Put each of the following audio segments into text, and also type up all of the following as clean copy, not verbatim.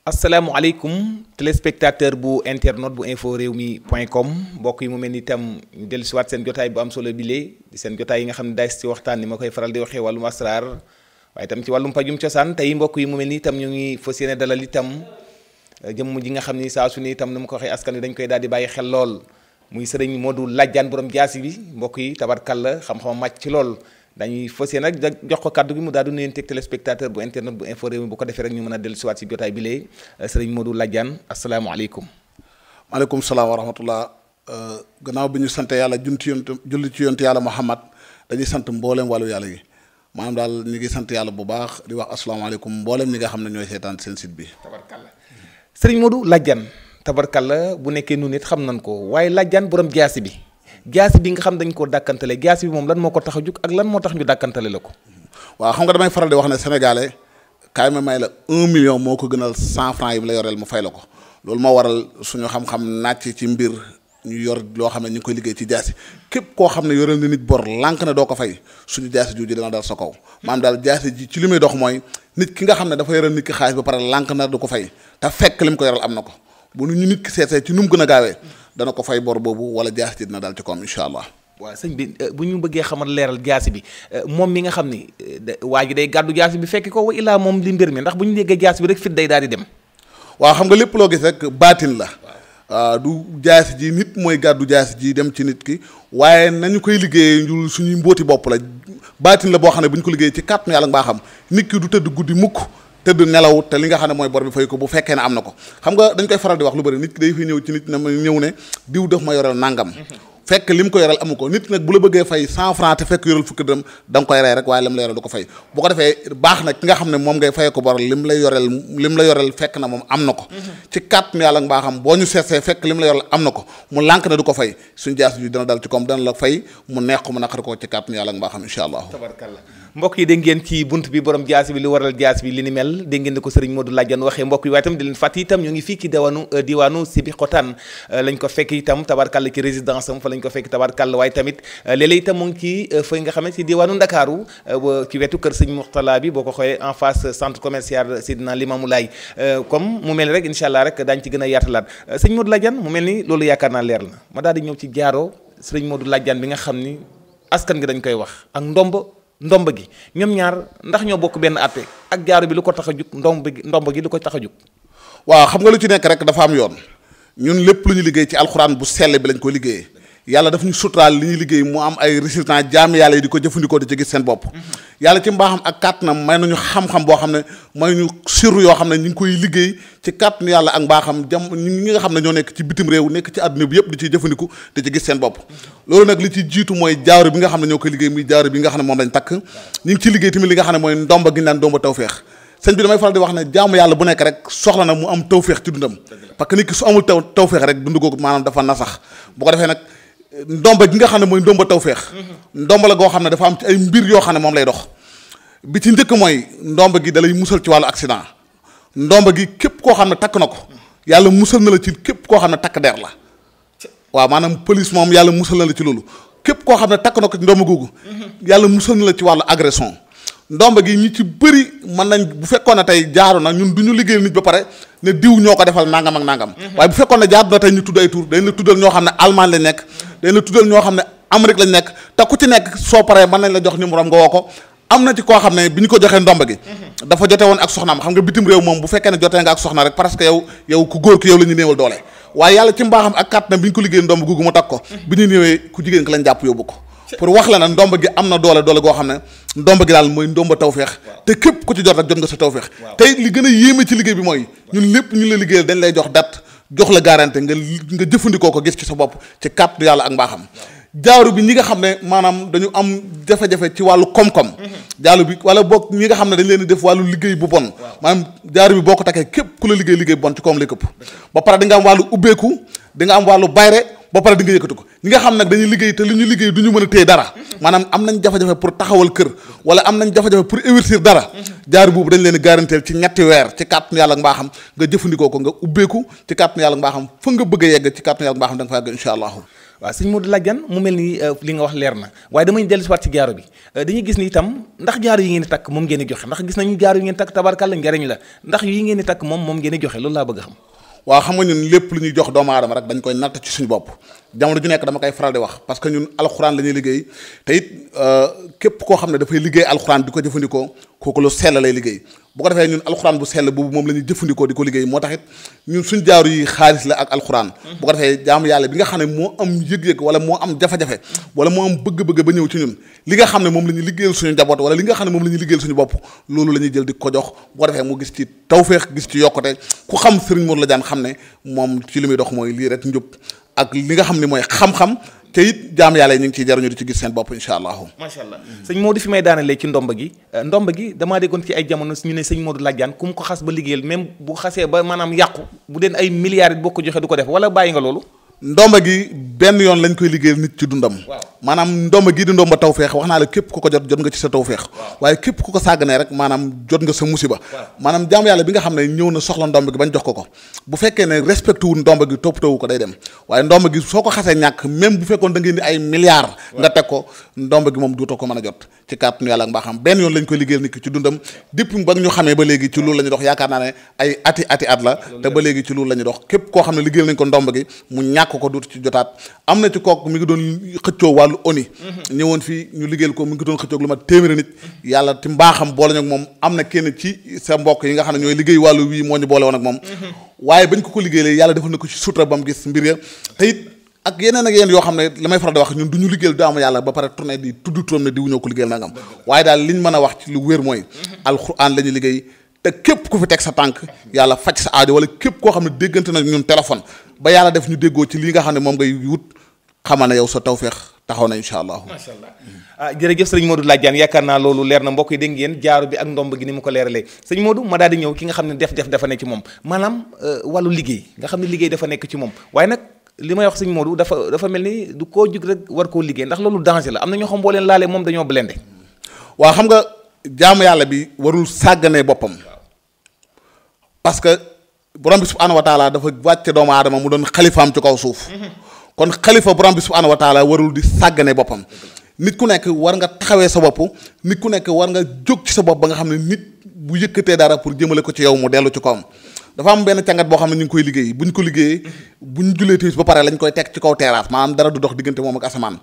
asalaamaaleykum téléspectateur bu internet bu info rewmi point com mbokk yi mu mel ni itam ñu dellu si waat seen jotaay bu am solo bile di seen jotaay yi nga xam ne daay si waxtaan ni ma koy faral di waxee wàllum asraar waaye itam ci wàllum pajum cosaan tey mbokk yi mu mel ni itam ñu ngi fas yéene dalal itam jëmm ji nga xam ni saa su ne itam ni ma ko waxee askan wi dañ koy daal di bàyyi xel lool muy sëriñ Modou Ladiane borom jaasi bi mbokk yi tabarkalla xam-xam màcc ci lool dañuy fas yéene nag jox ko kaddu gi mu daal di nuyonteeg téléspectateur bu internet bu info réew mi bu ko defee rek ñu mën a dellu siwaat si jotaay bi léegi sëriñ Modou Ladiane asalaamaaleykum. maaleykum salaam wa rahmatullah gannaaw bi ñu sant yàlla julli ci yonent yàlla Muhammad dañuy sant mboolem wàllu yàlla yi maanaam daal ñu ngi sant yàlla bu baax di wax asalaamaaleykum mboolem ñi nga xam ne ñooy seetaan seen site bi. tabarkalla sëriñ Modou Ladiane tabarkalla bu nekkee nu nit xam nañ ko waaye Ladiane borom jaasi bi. jaasi bi nga xam dañ koo dàkkantale jaasi bi moom lan moo ko tax a jug ak lan moo tax ñu dàkkantale la ko. waaw xam nga damay faral di wax ne sénégalais kaay ma may la 1 million moo ko gënal 100 francs yi mu la yoreel mu fay la ko loolu moo waral suñu xam-xam nàcc ci mbir ñu yor loo xam ne ñu ngi koy liggéey ci jaasi képp koo xam ne yoreel na nit bor lànk ne doo ko fay suñu jaasi jooju dana dal sa kaw maanaam daal jaasi ji ci li muy dox mooy nit ki nga xam ne dafa yoreel nit ki xaalis ba pare lànk na du ko fay te fekk li mu ko yoreel am na ko bu ñu nit ki seetee ci nu mu gën a gaawee dana ko fay bor boobu wala jaasi ji dina daal ci koom incha allah. waaw sëñ bi bu ñu bëggee xamal leeral jaasi bi moom mi nga xam ni waa ji day gàddu jaasi bi fekki ko wa illaa moom li mbir mi ndax bu ñu déggee jaasi bi rek fit day daal di dem. waaw xam nga lépp loo gis rek baatin la. waaw du jaasi ji nit mooy gàddu jaasi ji dem ci nit ki waaye nañu koy liggéeyee ñu suñuy mbóoti bopp la baatin la boo xam ne bu ñu ko liggéeyee ci kàttanu yàlla nga xam nit ki du tëdd guddi mukk tëdd nelaw te li nga xam ne mooy bor bi fay ko bu fekkee ne am na ko xam nga dañ koy faral di wax lu bëri nit ki day fi ñëw ci nit na ma ñëw ne diw daf ma yoreel nangam fekk li mu ko yoreel amu ko nit nag bu la bëggee fay 100 francs te fekk yoreel fukki dërëm da nga koy rey rek waaye lim la yoreel du ko fay bu ko defee baax nag ki nga xam ne moom ngay fayee ko bor lim la yoreel fekk na moom am na ko ci kàttanu yàlla nga baaxam boo ñu seetsee fekk lim la yoreel am na ko mu lànk ne du ko fay suñu jaas ju dina dal ci koom dana la fay mu neex ko mu naqari ko ci kàttanu yàlla nga baaxam incha allah. tabarkalla mbokk yi dégg ngeen ci bunt bi borom jaasi bi li waral jaasi bi li ni mel dégg ngeen ne ko sëriñ Modou Ladiane waxee mbokk yi waaye itam di leen fàttali itam ñu ngi fii ci diwaanu Sébikotane lañ ko fekk itam tabarkalla ci résidence am fa lañ ko fekk tabarkalla waaye tamit léeg-léeg itam mu ngi ci fa nga xam ne ci diwaanu Ndakaaru ci wetu kër sëñ Mourtala bi boo ko xoolee en face centre commercial Seydina Limamou Laye comme mu mel ni rek incha allah rek daañu ci gën a yaatalaat sëñ Modou Ladiane mu mel ni loolu yaakaar naa leer na ma daal di ñëw ci jaaro sëriñ Modou Ladiane bi nga xam ni askan gi dañ koy wax ak ndomb gi ñoom ñaar ndax ñoo bokk benn àtte ak jaaro bi lu ko tax a jug ndomb gi lu ko tax a jug. waaw xam nga lu ci nekk rek dafa am yoon ñun lépp lu ñu liggéey ci alxuraan bu sell bi lañ ko liggéeyee yàlla daf ñu suturaal li ñuy liggéey mu am ay résultats jaami yàlla yi di ko jëfandikoo di ci gis seen bopp yàlla ci mbaaxam ak kàttanam may nañu xam-xam boo xam ne may ñu sirru yoo xam ne ñu ngi koy liggéey ci kàttanu yàlla ak mbaaxam ñi nga xam ne ñoo nekk ci bitim réew nekk ci àdduna bi yëpp di ciy jëfandiku di ci gis seen bopp loolu nag li ci jiitu mooy jaaro bi nga xam ne ñoo koy liggéey muy jaaro bi nga xam ne moom lañ takk ñu ngi ci liggéey tamit li nga xam ne mooy ndomba gi naan ndomba tawfeex sëñ bi damay faral di wax ne jaamu yàlla bu nekk rek soxla na mu am tawfeex ci dundam parce que nit ki su amul tawfeex rek dund googu maanaam dafa nasax bu ko defee nag ndomba gi nga xam ne mooy ndomba tawfeex ndomba la goo xam ne dafa am ci ay mbir yoo xam ne moom lay dox bi ci njëkk mooy ndomba gi da lay musal ci wàllu accident ndomba gi képp koo xam ne takk na ko yàlla musal na la ci képp koo xam ne takk der la waaw maanaam police moom yàlla musal na la ci loolu képp koo xam ne takk na ko ci ndomba googu yàlla musal na la ci wàllu agression ndomba gi ñi ci bëri mën nañ bu fekkoon ne tey jaaru na ñun du ñu liggéeyal nit ba pare ne diw ñoo ko defal nangam ak nangam waaye bu fekkoon ne jaaru na tey ñu tudd ay tur dañ la tuddal ñoo xam ne Allemagne lañ nekk dañ la tuddal ñoo xam ne Amérique lañ nekk te ku ci nekk soo paree mën nañ la jox numéro am nga woo ko am na ci koo xam ne bi ñu ko joxee ndomba gi dafa jote woon ak soxnaam xam nga bitim réew moom bu fekkee ne jotee nga ak soxna rek parce que yow ku góor ki yow la ñu néewal doole waaye yàlla ci mbaaxam ak kàttanam bi ñu ko liggéey ndomba googu mu takk ko bi ñu ñëwee ku jigéen ki lañ jàpp yóbbu ko pour wax la ne ndomba gi am na doole goo xam ne ndomba gi daal mooy ndomba tawfeex te képp ku ci jot rek jot nga sa tawfeex tey li gën a yéeme ci liggéey bi mooy ñun lépp ñu la liggéeyal dañ lay jox date jox la garantie nga jëfandikoo ko gis ci sa bopp ci kàttu yàlla ak mbaaxam jaaru bi ñi nga xam ne maanaam dañu am jafe-jafe ci wàllu koom-koom jaaru bi wala boog ñi nga xam ne dañ leen di def wàllu liggéey bu bon maanaam jaaru bi boo ko takkee képp ku la liggéey bu bon ci koom lay këpp ba pare di nga am wàllu ubbeeku di nga am wàllu bayre ba pare di nga yëkkati ko ñi nga xam nag dañuy liggéey te li ñu liggéey du ñu mën a téye dara maanaam am nañ jafe-jafe pour taxawal kër wala am nañ jafe-jafe pour investir dara jaaru boobu dañ leen di garanteel ci ñetti weer ci kàttanu yàlla mbaaxam nga jëfandikoo ko nga ubbeeku ci kàttanu yàlla mbaaxam fa nga bëgg a yegg ci kàttanu yàlla mbaaxam da nga fa yegg incha allahu waaw sëñ Modou Ladiane mu mel ni li nga wax leer na waaye damay dellu si waat ci jaaro bi dañuy gis ni itam ndax jaaro yi ngeen di takk moom ngeen di joxe ndax gis nañu jaaro yi ngeen takk tabarkàlla njariñ la ndax yi ngeen di takk moom ngeen di joxe loolu laa bëgg a xam. waaw xam nga ñun lépp lu ñuy jox doomu aadama rek dañ koy natt ci suñu bopp jamono ju nekk dama koy faral di wax parce que ñun alxuraan la ñuy liggéey te it képp koo xam ne dafay liggéey alxuraan di ko jëfandikoo kooku lu sell lay liggéey bu ko defee ñun alxuraan bu sell boobu moom la ñuy jëfandikoo di ko liggéey moo tax it ñun suñ jaaru yi xaalis la ak alxuraan bu ko defee jaamu yàlla bi nga xam ne moo am yëg-yëg wala moo am jafe-jafe wala moo am bëgg-bëgg ba ñëw ci ñun li nga xam ne moom la ñuy liggéeyal suñu njaboot wala li nga xam ne moom la ñuy liggéeyal suñu bopp loolu la ñuy jël di ko jox bu ko defee mu gis ci tawféex gis ci yokkute ku xam Serigne Modou Ladiane xam ne moom ci li muy dox mooy lii rek njub ak li nga xam ne mooy xam-xam te it jaam yàlla yi ñu ngi ciy jaruñu di ci gis seen bopp incha allahu. macha allah sëñ Modou fi may daanelee ci ndomba gi damaa déggoon ci ay jamono ñu ne sëñ Modou Ladiane ku mu ko xas ba liggéeyal même bu xasee ba maanaam yàqu bu deen ay milliards it boo ko joxe du ko def wala bàyyi nga loolu. ndomba gi benn yoon lañ koy liggéeyal nit ci dundam. maanaam ndomba gii di ndomba tawfeex wax naa la képp ku ko jot nga ci sa tawfeex waaye képp ku ko sàgganee rek maanaam jot nga sa musiba maanaam jaamu yàlla bi nga xam ne ñëw na soxla ndomba gi bañ jox ko bu fekkee ne respecté wu ndomba gi toppatoo ko day dem waaye ndomba gi soo ko xasee ñàkk même bu fekkoon da ngeen di ay milliards nga teg ko ndomba gi moom duutoo ko mën a jot ci kàttanu yàlla ak mbaaxam benn yoon lañ koy liggéeyal nit ki ci dundam depuis ba ñu xamee ba léegi ci loolu la ñu dox yaakaar naa ne ay ati at la te ba léegi ci loolu la ñu dox képp koo xam ne liggéeyal nañ ko ndomba gi mu ñàkk ko duutu ci jotaat am na ci kooku mi ngi doon xëccoo wàllu ONU ñëwoon fii ñu liggéeyal ko mi ngi doon xëccoog lu ma téeméeri nit yàlla ti mbaaxam boole ñu ak moom am na kenn ci sa mbokk yi nga xam ne ñooy liggéey wàllu wii moo ñu boole woon ak moom waaye bañ ko liggéeyee yàlla defal na ko ci sutura ba mu gis mbir ya te it ak yeneen yoo xam ne la may faral di wax ñun du ñu liggéeyal daamu yàlla ba pare tourné di tudd turam ne di wuñoo ko liggéeyal nangam waaye daal liñ mën a wax ci lu wér mooy alxuraan la ñuy liggéey te képp ku fi teg sa tànk yàlla faj sa aajo wala képp koo xam ne déggante na ñun téléphone ba yàlla def ñu déggoo ci lii nga xam ne moom ngay wut xamal ne yow sa tawfeex taxaw na incha allah. macha allah jërëjëf sëñ Modou Ladiane yaakaar naa loolu leer na mbokk yi dégg ngeen jaaru bi ak ndomb gi ni mu ko leeralee sëñ Modou ma daal di ñëw ki nga xam ne def dafa nekk ci moom maanaam wàllu liggéey nga xam ne liggéey dafa nekk ci moom waaye nag li may wax sëñ Modou dafa mel ni du koo jug rek war koo liggéey ndax loolu danger la am na ñoo xam boo leen laalee moom dañoo blende. waaw xam nga jaamu yàlla bi warul sàgganee boppam parce que borom bi subhaanahu wa taala dafa wàcce doomu aadama mu doon xalifaam ci kaw suuf kon xalifa borom bi subhaanahu wa taala warul di sàggane boppam nit ku nekk war nga taxawee sa bopp nit ku nekk war nga jóg ci sa bopp ba nga xam ne nit bu yëkkatee dara pour jëmale ko ci yow mu dellu ci kawam dafa am benn càngat boo xam ne ñu ngi koy liggéey bu ñu ko liggéeyee bu ñu julee timis ba pare lañ koy teg ci kaw terrasse maanaam dara du dox diggante moom ak asamaan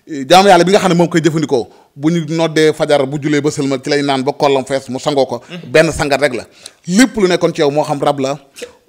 jaamu yàlla bi nga xam ne moom koy jëfandikoo bu ñu noddee fajar bu julee ba sëlma ci lay naan ba kollam fees mu sangoo ko benn sangat rek la lépp lu nekkoon ci yow moo xam rab la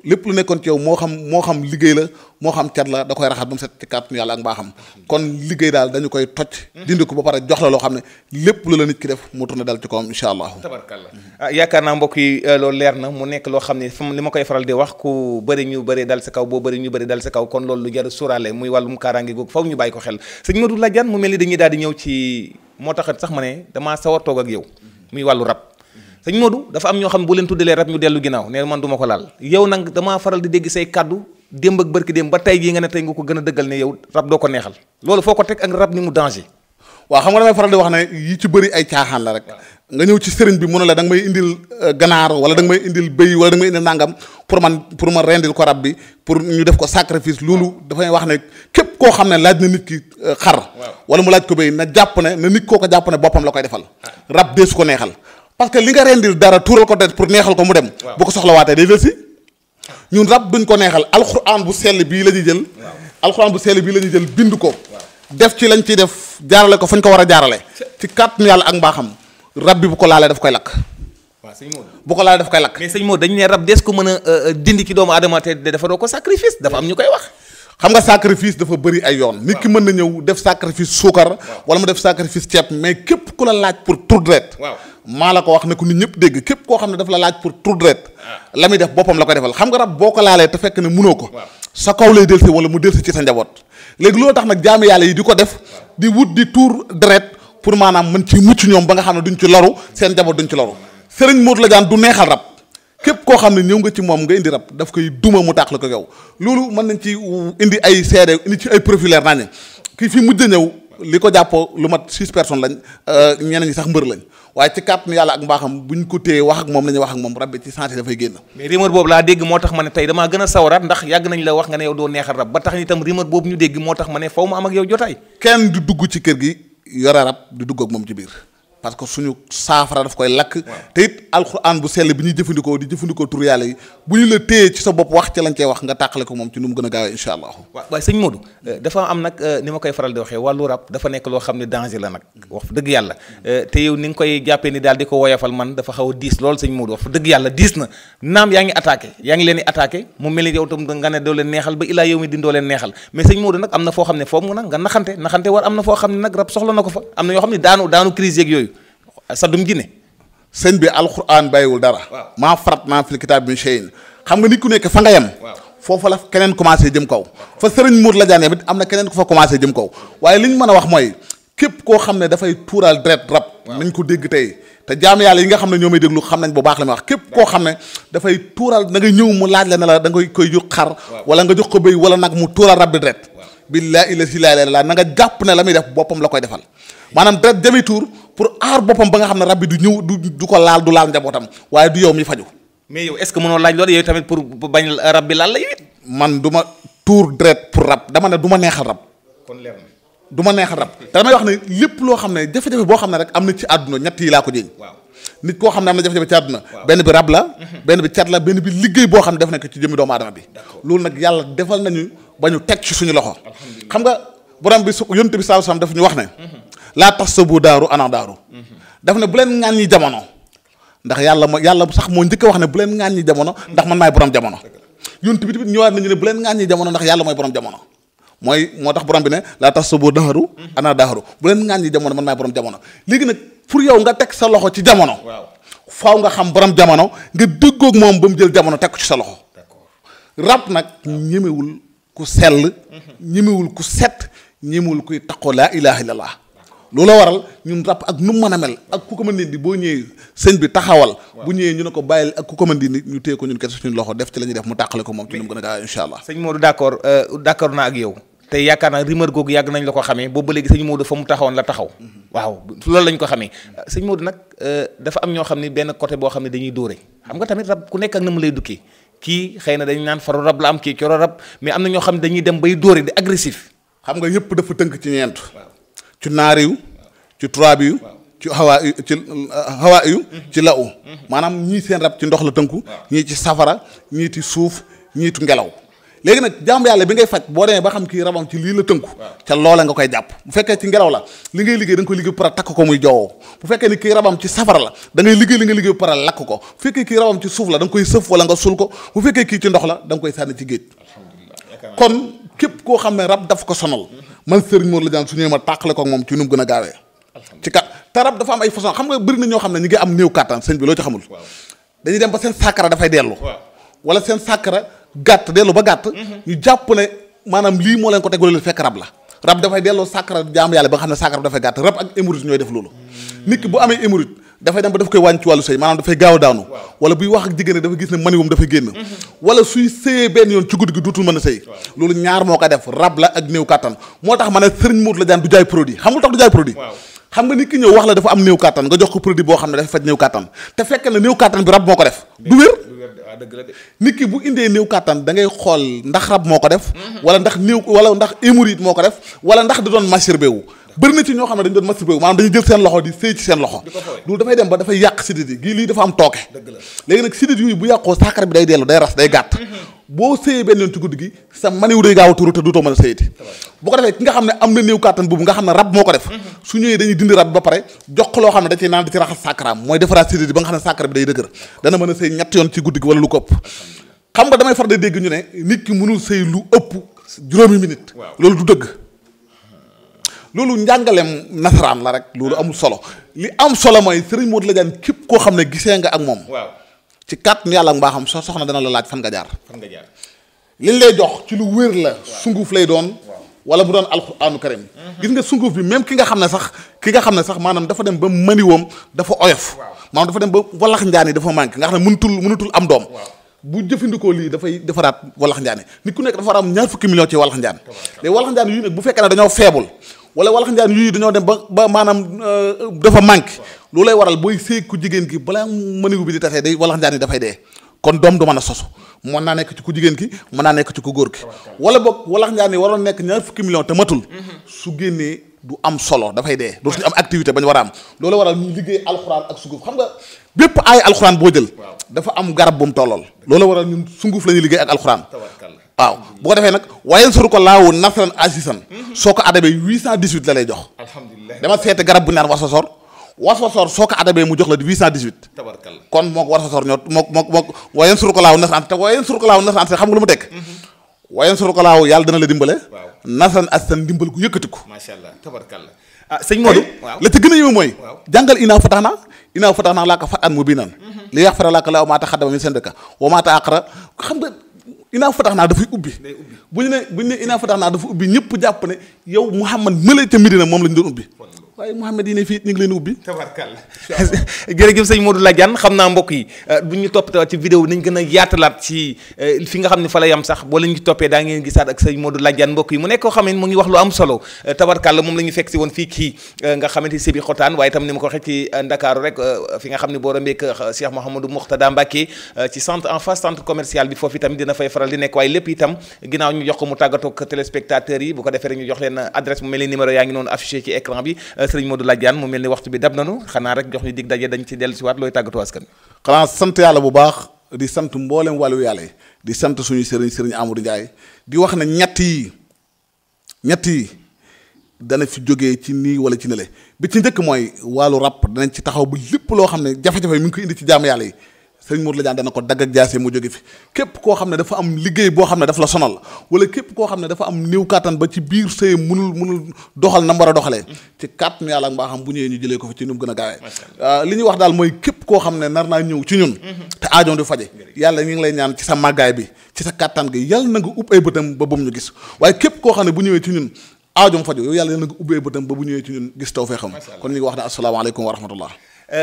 lépp lu nekkoon ci yow moo xam liggéey la moo xam cat la da koy raxas ba mu set ci kàttanu yàlla ak mbaaxam kon liggéey daal dañu koy toj dindi ko ba pare jox la loo xam ne lépp lu la nit ki def mu tourné dal ci kawam incha allah. tabarkalla yaakaar naa mbokk yi loolu leer na mu nekk loo xam ne li ma koy faral di wax ku bëri ñu bëri dal sa kaw boo bëri ñu bëri dal sa kaw kon loolu lu jar a sóoraale muy wàllum kaaraange googu faw ñu bàyyi ko xel sëñ Modou Ladiane mu mel ni dañuy daal di ñëw ci moo tax sax ma ne damaa sawar toog ak yow muy wàllu rab sëñ Modou dafa am ñoo xam ne bu leen tuddalee rab ñu dellu ginnaaw ne man du ma ko laal yow nag damaa faral di dégg say kaddu démb ak barki démb ba tey jii nga ne tey nga ko gën a dëggal ne yow rab doo ko neexal loolu foo ko teg ak rab ni mu danger. waaw xam nga damay faral di wax ne yi ci bëri ay caaxaan la rek nga ñëw ci sëriñ bi mu ne la da nga may indil ganaar wala da nga may indil bëy wala da nga may indil nangam pour ma rendil ko rab bi pour ñu def ko sacrifice loolu dafay wax ne képp koo xam ne laaj na nit ki xar wala mu laaj ko bëy na jàpp ne na nit koo ko jàpp ne boppam la koy defal rab dee su ko neexal parce que li nga rendil dara tuural ko det pour neexal ko mu dem bu ko soxlawaatee day del si ñun rab duñ ko neexal alxuraan bu sell bii la ñuy jël alxuraan bu sell bii la ñuy jël bind ko def ci lañ ciy def jaarale ko fañ ko war a jaarale ci kàttanu yàlla ak mbaaxam rab bi bu ko laalee daf koy lakk waaw sëñ Modou bu ko laalee daf koy lakk mais sëñ Modou dañu ne rab des ko mën a dindi ci doomu aadama te dafa doo ko sacrifice dafa am ñu koy wax xam nga sacrifice dafa bëri ay yoon nit ki mën na ñëw def sacrifice suukar wala mu def sacrifice ceeb mais képp ku la laaj pour tur deret maa la ko wax ne ko nit ñëpp dégg képp koo xam ne daf la laaj pour tur deret la muy def boppam la koy defal xam nga rab boo ko laalee te fekk ne munoo ko sa kaw lay delsi wala mu delsi ci sa njaboot léegi loolu tax nag jaami yàlla yi di ko def di wut di tuur deret pour maanaam mën ci mucc ñoom ba nga xam ne duñ ci loru seen njaboot duñ ci loru Serigne Modou Ladiane du neexal rab képp koo xam ne ñëw nga ci moom nga indi rab daf koy duma mu taax la ko yow loolu mën nañ ci indi ay seede indi ci ay profilaire naa ne kii fi mujj a ñëw li ko jàppoo lu mat 6 personnes lañ ñeneen ñi sax mbër lañ waaye ci kàttanu yàlla ak mbaaxam buñ ko téye wax ak moom la ñuy wax ak moom rab bi ci santé dafay génn. mais rumeur boobu laa dégg moo tax ma ne tey damaa gën a sawaraat ndax yàgg nañ la wax nga ne yow doo neexal rab ba tax itam rumeur boobu ñu dégg moo tax ma ne faw ma am ak yow jotaay. kenn du dugg ci kër gi yore rab di dugg ak moom ci biir parce que suñu saafara daf koy lakk te it alxuraan bu sell bi ñuy jëfandikoo di jëfandikoo tur yàlla yi bu ñu la téyee ci sa bopp wax ci lañ cey wax nga tàqale ko moom ci nu mu gën a gaawee incha allah. waaye sëñ Modou dafa am nag ni ma koy faral di waxee wàllu rab dafa nekk loo xam ne danger la nag wax dëgg yàlla te yow ni nga koy jàppee ni daal di ko woyofal man dafa xaw a diis lool sëñ Modou wax dëgg yàlla diis na naam yaa ngi attaqué yaa ngi leen di attaqué mu mel ni yow tam nga ne doo leen neexal ba ilaa yow mi dindoo leen neexal mais sëñ Modou nag am na foo xam ne foofu mu nag nga naxante war am na foo xam ne nag rab soxla na ko fa am na yoo xam ne daanu crise yeeg yooyu sadum jinne sëñ bi alxuraan bàyyiwul dara maa farat naa fil kitaab min shay'in xam nga nit ku nekk fa nga yem foofu la keneen commencé jëm kaw fa sëriñ Mour la jaane it am na keneen ku fa commencé jëm kaw waaye li ñu mën a wax mooy képp koo xam ne dafay tuural deret rab nañ ko dégg tey te jaam yàlla yi nga xam ne ñoo may déglu xam nañ bu baax la may wax képp koo xam ne dafay tuural da nga ñëw mu laaj la ne la da nga koy jox xar wala nga jox ko béy wala nag mu tuural rab bi deret billaahi la ilaaha illallaah na nga jàpp ne la muy def boppam la koy defal maanaam deret jami tuur pour aar boppam ba nga xam ne rab bi du ñëw du ko laal du laal njabootam waaye du yow mi faju mais yow est-ce que mënoo laaj loolu yow tamit pour bañ rab bi laal la yow it man du ma tuur deret pour rab dama ne du ma neexal rab kon leer na du ma neexal rab te damay wax ne lépp loo xam ne jafe-jafe boo xam ne rek am na ci àdduna ñett yi laa ko jéñ nit koo xam ne am na jafe-jafe ci àdduna benn bi rab la benn bi cat la benn bi liggéey boo xam ne def na ko ci jëmmi doomu aadama bi loolu nag yàlla defal nañu ba ñu teg ci suñu loxo xam nga borom bi su yonent bi sallallahu alayhi wasallam daf ñu wax ne laa tax sa bu daaru ana daaru daf ne bu leen ŋaan ñi jamono ndax yàlla sax moo njëkk a wax ne bu leen ŋaan ñi jamono ndax man maay borom jamono yonent bi tamit ñëwaat nañu ne bu leen ŋaan ñi jamono ndax yàlla mooy borom jamono mooy moo tax borom bi ne laa tax sa bu daaru ana daaru bu leen ŋaan ñi jamono man maay borom jamono léegi nag pour yow nga teg sa loxo ci jamono faaw nga xam borom jamono nga dëggoog moom ba mu jël jamono teg ko ci sa loxo rab nag ñemewul ku sell ñemewul ku set ñemewul kuy taqoo laa ilaha illallah loolu waral ñun rab ak nu mu mën a mel ak ku ko mën di boo ñëwee sëñ bi taxawal bu ñëwee ñu ne ko bàyyil ak ku ko mën di ñu téye ko ñun kese suñu loxo def ci la ñuy def mu tàqale ko moom ci nu mu gën a gaaw incha allah. sëñ Modou d'accord naa ak yow te yaakaar naa rumeur googu yàgg nañ la ko xamee boobu ba léegi sëñ Modou fa mu taxawoon la taxaw waaw loolu lañ ko xamee sëñ Modou nag dafa am ñoo xam ne benn côté boo xam ne dañuy dóore xam nga tamit rab ku nekk ak na mu lay dukkee kii xëy na dañu naan faru rab la am kii coro rab mais am na ñoo xam ne dañuy dem bay dóore di agressif xam nga yëpp dafa tënk ci ñeent ci naariw ci turaabi yu ci hawaa yu ci law maanaam ñii seen rab ci ndox la tënku ñii ci safara ñii ci suuf ñii ci ngelaw léegi nag jàmm yàlla bi ngay faj boo demee ba xam kii rabam ci lii la tënku ca loola nga koy jàpp bu fekkee ci ngelaw la li ngay liggéey da nga koy liggéey par takk ko muy joowoo bu fekkee ni kii rabam ci safara la da ngay liggéey li nga liggéey par lakk ko bu fekkee kii rabam ci suuf la da nga koy sëf wala nga sul ko bu fekkee kii ci ndox la da nga koy sànni ci géej kon képp koo xam ne rab daf ko sonal man sëriñ Mor la jaan su ñëwee ma tàqale ko moom ci nu mu gën a gaawee ci kat te rab dafa am ay façon xam nga bëri na ñoo xam ne ñi ngi am néew kàttan sëñ bi loo ci xamul dañuy dem ba seen sàkkara dafay dellu wala seen sàkkara gàtt dellu ba gàtt ñu jàpp ne maanaam lii moo leen ko teg wala fekk rab la rab dafay delloo sàkkara jaam yàlla ba nga xam ne sàkkara dafay gàtt rab ak hémorroïde ñooy def loolu nit ki bu amee hémorroïde dafay dem ba daf koy wàññi ci wàllu sëy maanaam dafay gaaw a daanu wala buy wax ak jigéen dafa gis ne maniwum dafay génn wala suy sëyee benn yoon ci guddi gi duutul mën a sëy loolu ñaar moo ko def rab la ak néew kàttan moo tax ma ne sëriñ Modou la jaan du jaay produit xam nga tax du jaay produit xam nga nit ki ñëw wax la dafa am néew kàttan nga jox ko produit boo xam ne dafay faj néew kàttan te fekk na néew kàttan bi rab moo ko def du wér nit ki bu indee néew kàttan da ngay xool ndax rab moo ko def wala ndax néew wala ndax hémorroïde moo ko def wala ndax da doon masturbé wu bëri na ci ñoo xam ne dañu doon masturbé wu maanaam dañuy jël seen loxo di sëy ci seen loxo loolu dafay dem ba dafay yàq sidit yi gii lii dafa am tooke léegi nag sidit yooyu bu yàqoo saakara bi day dellu day ras day gàtt boo sëyee benn yoon ci guddi gi sa maniw day gaaw a turu te duutoo mën a sëyati bu ko defee ki nga xam ne am na néew kàttan boobu nga xam ne rab moo ko def su ñëwee dañuy dindi rab bi ba pare jox ko loo xam ne da ciy naan di ci raxas saakaraam mooy defaraat sidit yi ba nga xam ne saakara bi day dëgër dana mën a sëy ñetti yoon ci guddi gi wala lu ko ëpp xam nga damay far de dégg ñu ne nit ki mënul sëy lu ëpp juróomi minute loolu du dëgg loolu njàngaleem nasaraan la rek loolu amul solo li am solo mooy sëriñ Modou la jaan képp koo xam ne gisee nga ak moom ci kàttanu yàlla ak mbaaxam soo soxna dana la laaj fan nga jaar liñ lay jox ci lu wér la sunguf lay doon wala mu doon alxuraanu karim gis nga sunguf bi même ki nga xam ne sax maanaam dafa dem ba maniwoom dafa oyof maanaam dafa dem ba walax njaan yi dafa manqué nga xam ne mënutul am doom bu jëfandikoo lii dafay defaraat walax njaane nit ku nekk dafa war am ñaar fukki million ci walax njaan léegi walax njaan yu nag bu fekkee ne dañoo feebul wala walax njaan yii dañoo dem ba maanaam dafa manqué loolu lay waral booy séeg ku jigéen ki balaa mëniwu bi di tasee day walax njaan yi dafay dee kon doom du mën a sosu mën naa nekk ci ku jigéen ki mën naa nekk ci ku góor ki wala boog walax njaan yi waroon nekk 20 millions te matul su génnee du am solo dafay dee doo suñu am activité ba ñu war a am loolu waral ñu liggéey alxuraan ak sunguf xam nga bépp ay alxuraan boo jël dafa am garab bu mu tollool loolu waral ñun sunguf la ñuy liggéey ak alxuraan waaw bu ko defee nag waaye suru ko laawu nasran asisan soo ko adabee 818 la lay jox alhamdulilah dama seete garab bu ñu naan wasosor soo ko adabee mu jox la 818 kon moo ko wasosor ñoo moo waaye suru ko laawu nasran te waaye suru ko laawu nasran xam nga lu mu teg waaye suru ko laawu yàlla dana la dimbale nasran asisan dimbal gu yëkkatiku macha allah tabarkalla sëñ Modou la ca gën a yéeme mooy jàngal inaa fataxnaa laa ko fat an mu bii nan li yaxfira laka laahu maa taqaddama min zanbika wa maa ta'akhkhara xam nga inaa fatax naa dafay ubbi bu ñu ne inaa fatax naa dafa ubbi ñëpp jàpp ne yow Mouhamad mële ca Medina moom lañ doon ubbi waaye Mouhamad yi ne fii ñu ngi leen ubbi tabarkalla jërëjëf sëñ Modou Ladiane xam naa mbokk yi bu ñu toppatoo ci vidéo nañ gën a yaatalaat ci fi nga xam ne fa la yam sax boo leen ñu toppee daa ngeen gisaat ak sëñ Modou Ladiane mbokk yi mu nekk koo xam ne mu ngi wax lu am solo tabarkalla moom la ñu fekk si woon fii kii nga xamante si bi xotaan waaye itam ni ma ko waxee ci Ndakaaru rek fi nga xam ne boo rombeek Cheikh Mouhamadou Mourtada Mbacké ci centre en face centre commercial bi foofu itam dina fay faral di nekk waaye lépp itam ginnaaw ñu jox ko mu tàggatoo ak téléspectateurs yi bu ko defee rek ñu jox leen adresse mu mel ni numéro yaa ngi noonu affiché ci écran bi sëriñ Modou Ladiane mu mel ni waxtu bi dab nanu xanaa rek jox ñu dig daje dañ ci dellu si waat looy tàggatoo askan xanaa sant yàlla bu baax di sant mboolem wàllu yàlla yi di sant suñu sëriñ Amadou Ndiaye di wax ne ñett yi dana fi jógee ci nii wala ci nële bi ci njëkk mooy wàllu rap danañ ci taxaw ba lépp loo xam ne jafe-jafe mi ngi ko indi ci jaamu yàlla yi sëriñ Modou Ladiane dana ko dagg ak jaase mu jóge fi képp koo xam ne dafa am liggéey boo xam ne daf la sonal wala képp koo xam ne dafa am néew kàttan ba ci biir sëy munul doxal na mu war a doxalee ci kàttan yàlla ak mbaaxam bu ñëwee ñu jëlee ko fi ci nu mu gën a gaawee li ñuy wax daal mooy képp koo xam ne nar naa ñëw ci ñun te aajoon di faje yàlla ñu ngi lay ñaan ci sa màggaay bi ci sa kàttan gi yàlla na nga ub ay bëtam ba bum ñu gis waaye képp koo xam ne bu ñëwee ci ñun aajoom fajo yow yàlla na nga ubbee bëtam ba bu ñëwee ci ñun gis taw fee xam kon ñu ngi wax ne asalaamaaleykum wa rahmatullah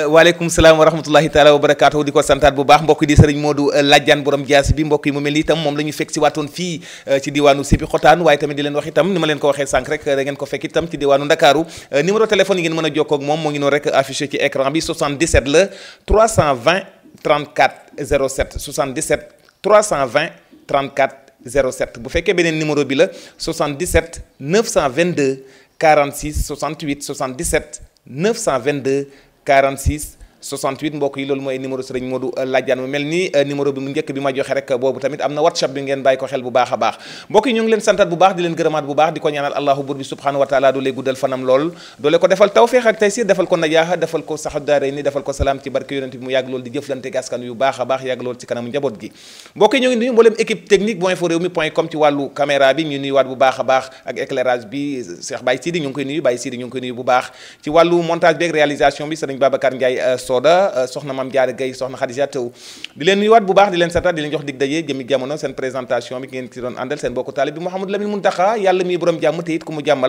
waaleykum salaam wa rahmatullahi taala wa barakaatu di ko santaat bu baax mbokk yi di sëriñ Modou Ladiane borom jaas bi mbokk yi mu mel ni itam moom la ñu fekk si waatoon fii ci diwaanu Sébi Xotaan waaye tamit di leen wax itam ni ma leen ko waxee sànq rek da ngeen ko fekk itam ci diwaanu Ndakaaru numéro téléphone yi ngeen mën a jokkoo ak moom moo ngi noonu rek affiché ci écran bi 77 la 320 34 07 77 320 34 07 bu fekkee beneen numéro bi la 77 922 46 68 77 922 46 68 mbokk yi loolu mooy numéro sëriñ Modou Ladiane mu mel ni numéro bi mu njëkk bi ma joxe rek boobu tamit am na WhatsApp bi ngeen bàyyi ko xel bu baax a baax mbokk yi ñu ngi leen santat bu baax di leen gërëmaat bu baax di ko ñaanal allahu bur bi subhanahu wa taala doole guddal fanam lool doole ko defal tawfeex ak taysir defal ko najaaxa defal ko saxu daare ni defal ko salaam ci barke yonent bi mu yàgg lool di jëflante askan yu baax a baax yàgg lool ci kanamu njaboot gi mbokk yi ñu ngi nuyu mboolem équipe technique bu info-rewmi.com ci wàllu caméra bi ñu nuyuwaat bu baax a baax ak éclairage bi Cheikh Baye Sidi ñu ngi koy nuyu Baye Sidi ñu ngi koy nuyu bu baax ci wàllu montage bi ak réalisation bi sëriñ Babacar Ndiaye Soda soxna Mame Diarra Gueye soxna Khadija Taw di leen nuyuwaat bu baax di leen santaat di leen jox dig daje jëmi jamono seen présentation bi ngeen ci doon àndal seen bokku taalib bi Mouhamadou Lamine Mountakha yàlla mi borom jàmm te it ku mu jàmmal